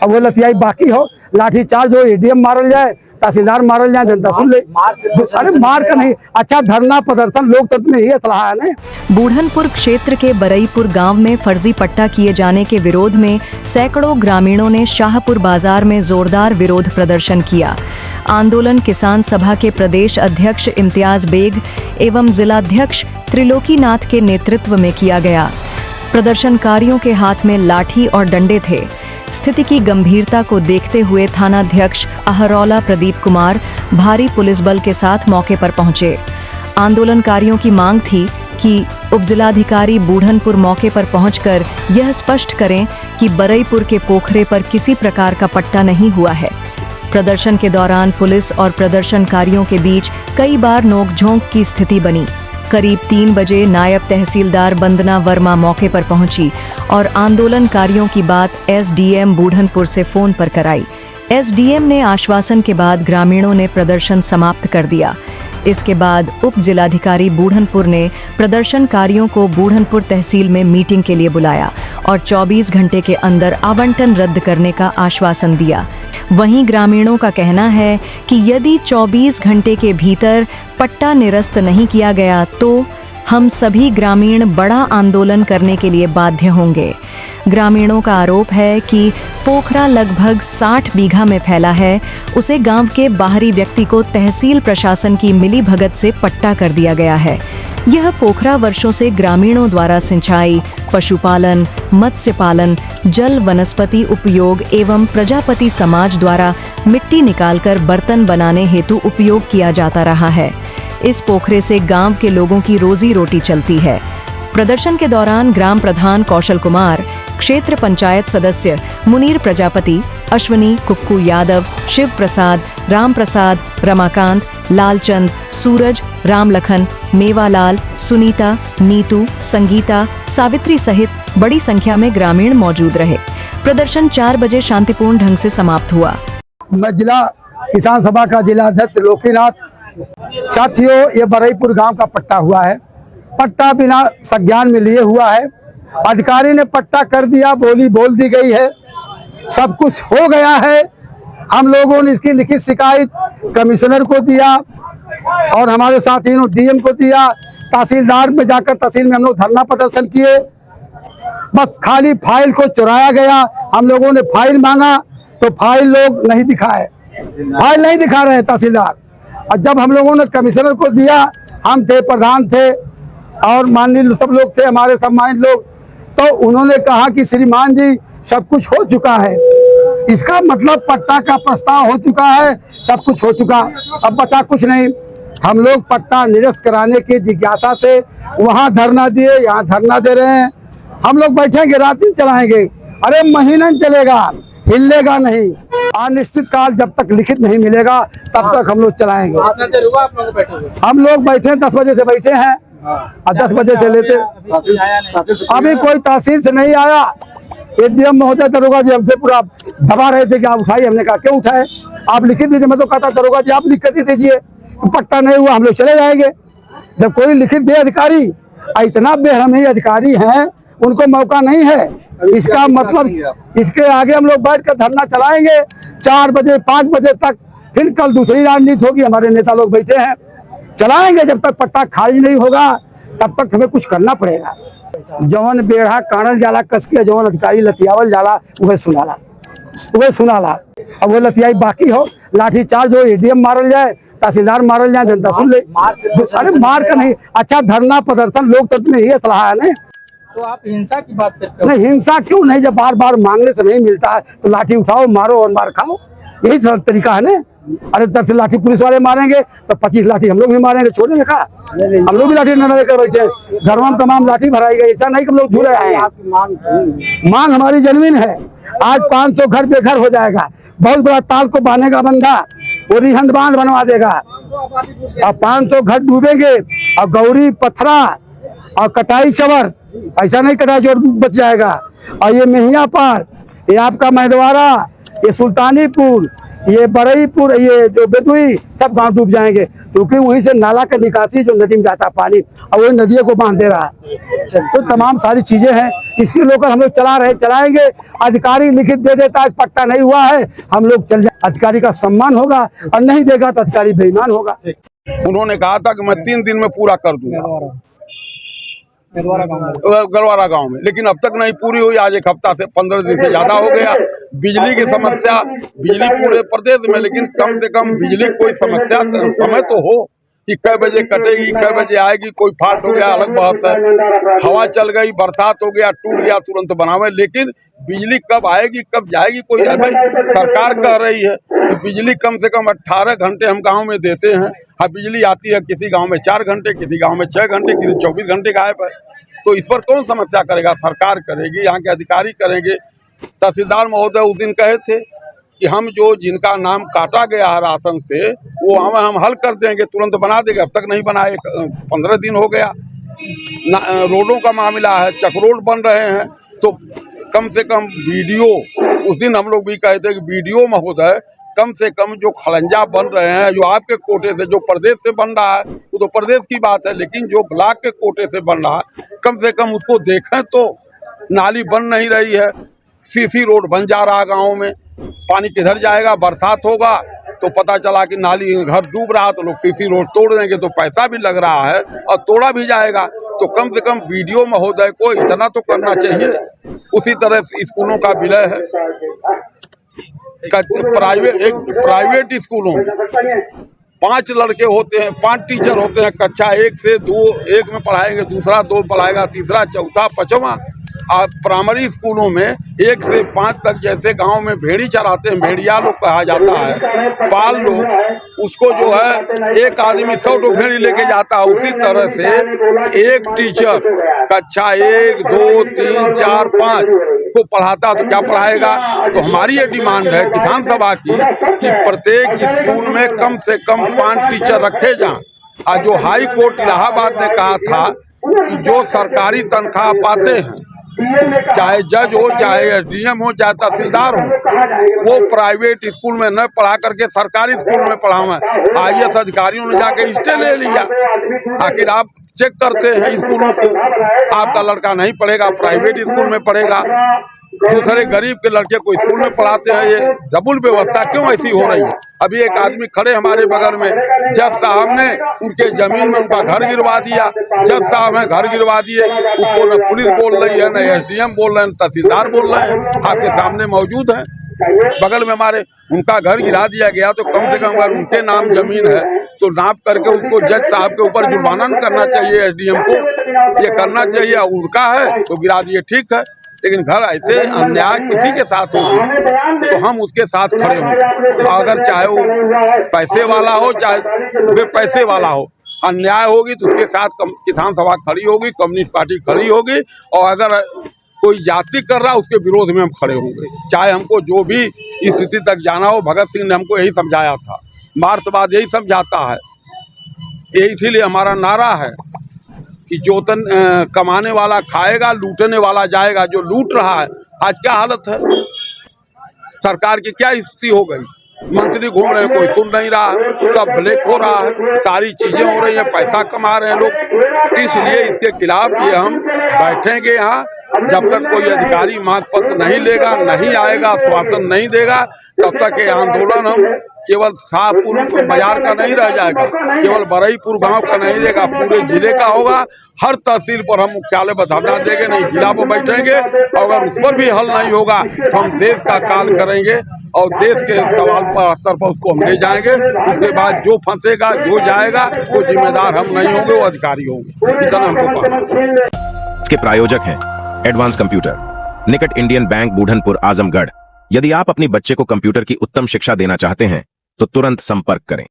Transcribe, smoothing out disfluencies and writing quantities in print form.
अब वो लतियाई बाकी हो, लाठी चार्ज हो, एडीएम मारल जाए, तहसीलदार मारल जाए, जनता सुन ले। अरे मार का नहीं, अच्छा धरना प्रदर्शन लोकतंत्र में ही सलाह है ना। बूढ़नपुर क्षेत्र के बरईपुर गांव में फर्जी पट्टा किए जाने के विरोध में सैकड़ों ग्रामीणों ने शाहपुर बाजार में जोरदार विरोध प्रदर्शन किया। आंदोलन किसान सभा के प्रदेश अध्यक्ष इम्तियाज बेग एवं जिलाध्यक्ष त्रिलोकीनाथ के नेतृत्व में किया गया। प्रदर्शनकारियों के हाथ में लाठी और डंडे थे। स्थिति की गंभीरता को देखते हुए थानाध्यक्ष अहरौला प्रदीप कुमार भारी पुलिस बल के साथ मौके पर पहुंचे। आंदोलनकारियों की मांग थी कि उपजिलाधिकारी बूढ़नपुर मौके पर पहुंचकर यह स्पष्ट करें कि बरईपुर के पोखरे पर किसी प्रकार का पट्टा नहीं हुआ है। प्रदर्शन के दौरान पुलिस और प्रदर्शनकारियों के बीच कई बार नोकझोंक की स्थिति बनी। करीब 3 बजे नायब तहसीलदार वंदना वर्मा मौके पर पहुंची और आंदोलनकारियों की बात एसडीएम बूढ़नपुर से फोन पर कराई। एसडीएम ने आश्वासन के बाद ग्रामीणों ने प्रदर्शन समाप्त कर दिया। इसके बाद उप जिलाधिकारी बूढ़नपुर ने प्रदर्शनकारियों को बूढ़नपुर तहसील में मीटिंग के लिए बुलाया और 24 घंटे के अंदर आवंटन रद्द करने का आश्वासन दिया। वहीं ग्रामीणों का कहना है कि यदि 24 घंटे के भीतर पट्टा निरस्त नहीं किया गया तो हम सभी ग्रामीण बड़ा आंदोलन करने के लिए बाध्य होंगे। ग्रामीणों का आरोप है कि पोखरा लगभग 60 बीघा में फैला है, उसे गांव के बाहरी व्यक्ति को तहसील प्रशासन की मिलीभगत से पट्टा कर दिया गया है। यह पोखरा वर्षों से ग्रामीणों द्वारा सिंचाई, पशुपालन, मत्स्य पालन, जल वनस्पति उपयोग एवं प्रजापति समाज द्वारा मिट्टी निकालकर बर्तन बनाने हेतु उपयोग किया जाता रहा है। इस पोखरे से गांव के लोगों की रोजी रोटी चलती है। प्रदर्शन के दौरान ग्राम प्रधान कौशल कुमार, क्षेत्र पंचायत सदस्य मुनीर प्रजापति, अश्वनी कुक्कू यादव, शिव प्रसाद, राम प्रसाद, रमाकांत, लालचंद, सूरज, रामलखन, मेवालाल, सुनीता, नीतू, संगीता, सावित्री सहित बड़ी संख्या में ग्रामीण मौजूद रहे। प्रदर्शन 4 बजे शांतिपूर्ण ढंग से समाप्त हुआ। मैं जिला किसान सभा का जिलाध्यक्ष त्रिलोकीनाथ। साथियों, ये बरईपुर गांव का पट्टा हुआ है। पट्टा बिना संज्ञान में लिए हुआ है। अधिकारी ने पट्टा कर दिया, बोली बोल दी गई है, सब कुछ हो गया है। हम लोगों ने इसकी लिखित शिकायत कमिश्नर को दिया और हमारे साथियों डीएम को दिया। तहसीलदार में जाकर तहसील में हम लोग धरना प्रदर्शन किए। बस खाली फाइल को चुराया गया। हम लोगों ने फाइल मांगा तो फाइल लोग नहीं दिखाए, फाइल नहीं दिखा रहे तहसीलदार। और जब हम लोगों ने कमिश्नर को दिया, हम थे, प्रधान थे और माननीय सब लोग थे, हमारे सम्मानित लोग, तो उन्होंने कहा कि श्रीमान जी सब कुछ हो चुका है। इसका मतलब पट्टा का प्रस्ताव हो चुका है, सब कुछ हो चुका, अब बचा कुछ नहीं। हम लोग पट्टा निरस्त कराने की जिज्ञासा से वहाँ धरना दिए, यहाँ धरना दे रहे हैं। हम लोग बैठेंगे, रात दिन चलाएंगे। अरे महीना चलेगा, हिलेगा नहीं। अनिश्चित काल जब तक लिखित नहीं मिलेगा तब तक हम लोग चलाएंगे। हम लोग बैठे 10 बजे से बैठे हैं और 10 बजे से लेते अभी कोई तहसील से नहीं आया। एडीएम महोदय दरोगा जी हमसे पूरा दबा रहे थे कि आप उठाइए। हमने कहा क्यों उठाए, आप लिखित दीजिए। मैं तो कहता दरोगा जी आप लिख कर दीजिए, पट्टा नहीं हुआ हम लोग चले जाएंगे। जब कोई लिखित दे अधिकारी, इतना बेरहमी अधिकारी हैं, उनको मौका नहीं है। इसका मतलब इसके आगे हम लोग बैठ कर धरना चलाएंगे 4 बजे 5 बजे तक। फिर कल दूसरी राजनीति होगी, हमारे नेता लोग बैठे हैं, चलाएंगे जब तक पट्टा खारिज नहीं होगा तब तक हमें कुछ करना पड़ेगा। जौन बेढ़ा कानल जाला कस के, जौन अधिकारी लतियावल जाला वह सुनाला। अब वो लतियाई बाकी हो, लाठी चार्ज हो, एडीएम मारल जाए, तहसीलदार मारल जाए, जनता सुन ले। अरे मार का नहीं, अच्छा धरना प्रदर्शन लोकतंत्र में ही सलाह है ना। तो आप हिंसा की बात करते हो? नहीं, हिंसा क्यों नहीं, जब बार बार मांगने से नहीं मिलता है तो लाठी उठाओ, मारो और मार खाओ, यही तरीका है ना। अरे 10 लाठी पुलिस वाले मारेंगे तो 25 लाठी हम लोग भी मारेंगे, छोड़ेंगे का? हम लोग भी लाठी न लेकर बैठे, घरों में तमाम लाठी भराई गई। ऐसा नहीं कि हम लोग झूले आए हैं। मांग हमारी जमीन है। आज 500 घर बेघर हो जाएगा। बहुत बड़ा ताल को बांधेगा बंदा, वो रिहंद बांध बनवा देगा और 500 घर डूबेंगे। और गौरी पथरा और कटाई चवर, ऐसा नहीं कटाई चवर बच जाएगा। और ये मेहिया पार, ये आपका मैदवारा, ये सुल्तानीपुर, ये बरईपुर, ये जो बेदुई, सब गांव डूब जाएंगे। क्योंकि वहीं से नाला का निकासी जो नदी में जाता है पानी, और वो नदियों को बांध दे रहा है। तो तमाम सारी चीजें हैं, इसके लेकर हम लोग चलाएंगे। अधिकारी लिखित दे देता है पट्टा नहीं हुआ है, हम लोग चल जाए, अधिकारी का सम्मान होगा, और नहीं देगा तो अधिकारी बेईमान होगा। उन्होंने कहा था कि मैं 3 दिन में पूरा कर दूंगा गलवारा गांव में, लेकिन अब तक नहीं पूरी हुई। आज 1 हफ्ता से 15 दिन से ज्यादा हो गया। बिजली की समस्या, बिजली पूरे प्रदेश में, लेकिन कम से कम बिजली कोई समस्या समय तो हो कि कै बजे कटेगी, कै बजे आएगी। कोई फाल्ट हो गया अलग बात है, हवा चल गई, बरसात हो गया, टूट गया, तुरंत बनावे। लेकिन बिजली कब आएगी, कब जाएगी, कोई भाई सरकार कह रही है कि बिजली कम से कम 18 घंटे हम गांव में देते हैं। हाँ, बिजली आती है किसी गांव में 4 घंटे, किसी गांव में 6 घंटे, किसी 24 घंटे गायब है। तो इस पर कौन समस्या करेगा? सरकार करेगी, यहाँ के अधिकारी करेंगे। तहसीलदार महोदय उस दिन कहे थे कि हम जो जिनका नाम काटा गया है राशन से, वो हम हल कर देंगे, तुरंत बना देंगे। अब तक नहीं बनाए, 15 दिन हो गया। रोडों का मामला है, चक रोड बन रहे हैं, तो कम से कम बीडीओ, उस दिन हम लोग भी कहे थे कि बीडीओ महोदय कम से कम जो खलंजा बन रहे हैं, जो आपके कोटे से, जो प्रदेश से बन रहा है वो तो प्रदेश की बात है, लेकिन जो ब्लॉक के कोटे से बन रहा है, कम से कम उसको देखें तो। नाली बन नहीं रही है, सीसी रोड बन जा रहा है गाँव में। पानी किधर जाएगा? बरसात होगा तो पता चला कि नाली, घर डूब रहा, तो लोग सीसी रोड तोड़ देंगे, तो पैसा भी लग रहा है और तोड़ा भी जाएगा। तो कम से कम बीडीओ महोदय को इतना तो करना चाहिए। उसी तरह स्कूलों का विलय है, प्राइवेट स्कूलों में 5 लड़के होते हैं, 5 टीचर होते हैं। कक्षा 1 से 2, 1 में पढ़ाएंगे, दूसरा 2 पढ़ाएगा, तीसरा, चौथा, 5वां। और प्राइमरी स्कूलों में 1 से 5 तक, जैसे गांव में भेड़ी चराते हैं, भेड़िया लोग कहा जाता है, पाल लोग, उसको जो है एक आदमी 100 भेड़ी लेके जाता है। उसी तरह से एक टीचर कक्षा 1, 2, 3, 4, 5 को पढ़ाता, तो क्या पढ़ाएगा? तो हमारी ये डिमांड है किसान सभा की कि प्रत्येक स्कूल में कम से कम 5 टीचर रखे जाएं। और जो हाई कोर्ट इलाहाबाद ने कहा था कि जो सरकारी तनख्वाह पाते हैं, चाहे जज हो, चाहे एसडीएम हो, चाहे तहसीलदार हो, वो प्राइवेट स्कूल में न पढ़ा करके सरकारी स्कूल में पढ़ावें। आईएएस अधिकारियों ने जाके स्टे ले लिया। आखिर आप चेक करते हैं स्कूलों को, आपका लड़का नहीं पढ़ेगा, प्राइवेट स्कूल में पढ़ेगा, दूसरे गरीब के लड़के को स्कूल में पढ़ाते हैं। ये डबल व्यवस्था क्यों ऐसी हो रही है? अभी एक आदमी खड़े हमारे बगल में, जज साहब ने उनके जमीन में उनका घर गिरवा दिया। जज साहब है, घर गिरवा दिए, उसको न पुलिस बोल रही है, न एसडीएम बोल रहे हैं, तहसीलदार बोल रहे हैं, आपके सामने मौजूद है। बगल में हमारे उनका घर गिरा दिया गया, तो कम से कम अगर उनके नाम जमीन है तो नाप करके उसको जज साहब के ऊपर जुर्माना करना चाहिए, एसडीएम को ये करना चाहिए। उनका है तो गिरा दिए, ठीक है, लेकिन घर ऐसे अन्याय किसी के साथ होगी तो हम उसके साथ खड़े होंगे। अगर चाहे वो पैसे वाला हो, चाहे बेपैसे वाला हो, अन्याय होगी तो उसके साथ किसान सभा खड़ी होगी, कम्युनिस्ट पार्टी खड़ी होगी। और अगर कोई जाति कर रहा है उसके विरोध में हम खड़े होंगे, चाहे हमको जो भी स्थिति तक जाना हो। भगत सिंह ने हमको यही समझाया था, मार्क्सवाद यही समझाता है। ये इसीलिए हमारा नारा है कि जो तन कमाने वाला खाएगा, लूटने वाला जाएगा। जो लूट रहा है, आज क्या हालत है, सरकार की क्या स्थिति हो गई? मंत्री घूम रहे हैं, कोई सुन नहीं रहा, सब ब्लैक हो रहा है, सारी चीजें हो रही है, पैसा कमा रहे हैं लोग। इसलिए इसके खिलाफ ये हम बैठेंगे यहाँ, जब तक कोई अधिकारी मांग पत्र नहीं लेगा, नहीं आएगा, आश्वासन नहीं देगा, तब तक ये आंदोलन हम केवल शाहपुर बाजार का नहीं रह जाएगा, केवल बरईपुर गांव का नहीं रहेगा, पूरे जिले का होगा। हर तहसील पर हम मुख्यालय पर धरना देंगे, नहीं जिला पर बैठेंगे। अगर उस पर भी हल नहीं होगा तो हम देश का काल करेंगे और देश के सवाल पर स्तर पर उसको हम ले जाएंगे। उसके बाद जो फंसेगा, जो जाएगा, वो जिम्मेदार हम नहीं होंगे, वो अधिकारी होंगे। इतना हमको पता। इसके प्रायोजक हैं एडवांस कंप्यूटर, निकट इंडियन बैंक, बूढ़नपुर, आजमगढ़। यदि आप अपनी बच्चे को कंप्यूटर की उत्तम शिक्षा देना चाहते हैं तो तुरंत संपर्क करें।